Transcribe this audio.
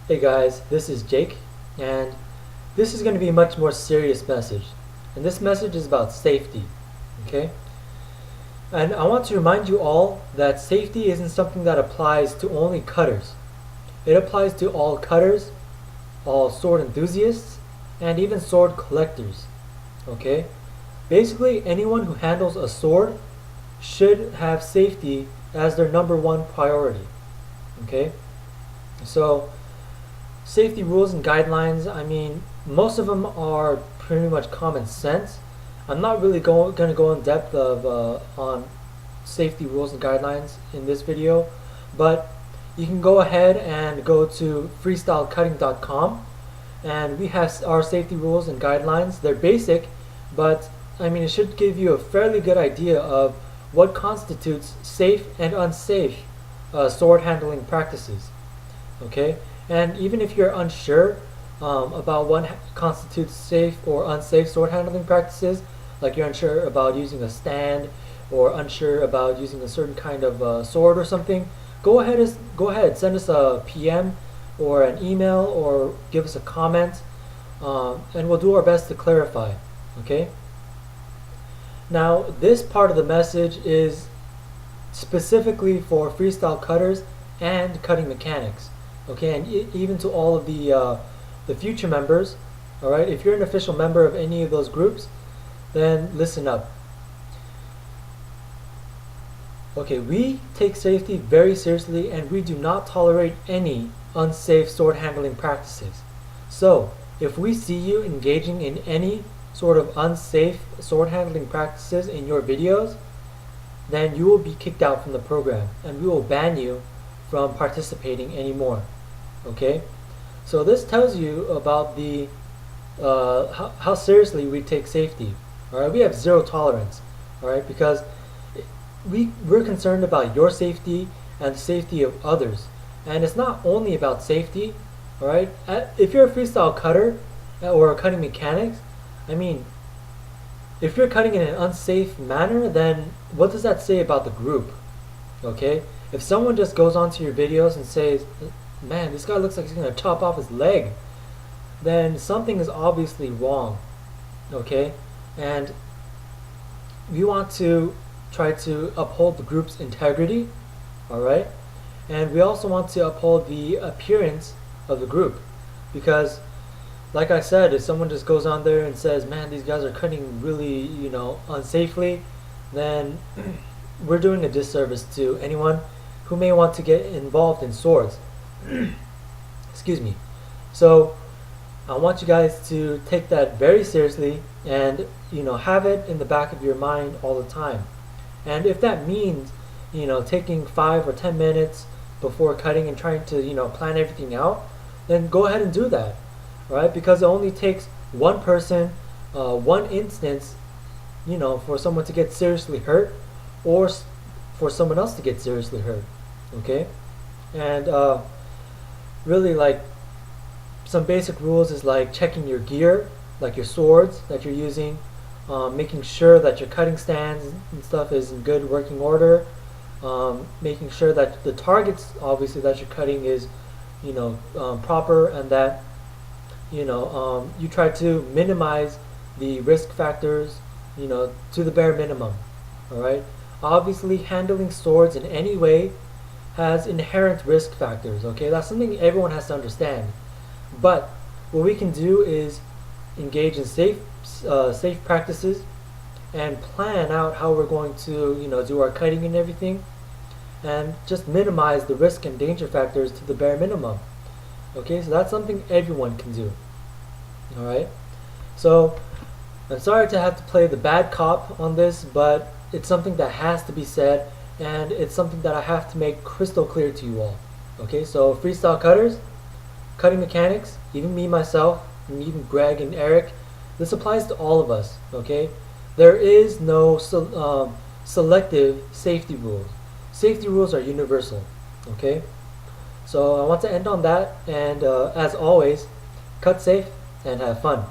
Hey guys, this is Jake, and this is going to be a much more serious message. And this message is about safety, okay? And I want to remind you all that safety isn't something that applies to only cutters. It applies to all cutters, all sword enthusiasts, and even sword collectors, okay? Basically, anyone who handles a sword should have safety as their #1 priority, okay? So, safety rules and guidelines, I mean, most of them are pretty much common sense. I'm not really going to go in depth on safety rules and guidelines in this video, but you can go ahead and go to freestylecutting.com, and we have our safety rules and guidelines. They're basic, but I mean, it should give you a fairly good idea of what constitutes safe and unsafe sword handling practices. Okay? And even if you're unsure about what constitutes safe or unsafe sword handling practices, like you're unsure about using a stand or unsure about using a certain kind of sword or something, go ahead, send us a PM or an email or give us a comment, and we'll do our best to clarify. Okay? Now, this part of the message is specifically for freestyle cutters and cutting mechanics. Okay, and even to all of the future members. All right, if you're an official member of any of those groups, then listen up. Okay, we take safety very seriously, and we do not tolerate any unsafe sword handling practices. So, if we see you engaging in any sort of unsafe sword handling practices in your videos, then you will be kicked out from the program, and we will ban you from participating anymore. Okay, so this tells you about the how seriously we take safety. All right, we have zero tolerance. All right, because we're concerned about your safety and the safety of others, and it's not only about safety. All right, if you're a freestyle cutter or cutting mechanics, I mean, if you're cutting in an unsafe manner, then what does that say about the group? Okay, if someone just goes onto your videos and says, man, this guy looks like he's going to chop off his leg, then something is obviously wrong. Okay, and we want to try to uphold the group's integrity. All right, and we also want to uphold the appearance of the group, because like I said, if someone just goes on there and says, man, these guys are cutting really, unsafely, then we're doing a disservice to anyone who may want to get involved in swords. Excuse me. So I want you guys to take that very seriously and have it in the back of your mind all the time. And if that means taking 5 or 10 minutes before cutting and trying to plan everything out, then go ahead and do that. Right? Because it only takes one person, one instance, for someone to get seriously hurt, or for someone else to get seriously hurt. Okay? And really, like, some basic rules is like checking your gear, like your swords that you're using, making sure that your cutting stands and stuff is in good working order, making sure that the targets, obviously, that you're cutting is proper, and that you try to minimize the risk factors to the bare minimum. All right, obviously handling swords in any way has inherent risk factors. Okay, that's something everyone has to understand. But what we can do is engage in safe practices and plan out how we're going to do our cutting and everything, and just minimize the risk and danger factors to the bare minimum. Okay, so that's something everyone can do. All right, so I'm sorry to have to play the bad cop on this, but it's something that has to be said, and it's something that I have to make crystal clear to you all. Okay, so freestyle cutters, cutting mechanics, even me myself, and even Greg and Eric, this applies to all of us. Okay, there is no selective safety rules. Safety rules are universal. Okay, so I want to end on that, and as always, cut safe and have fun.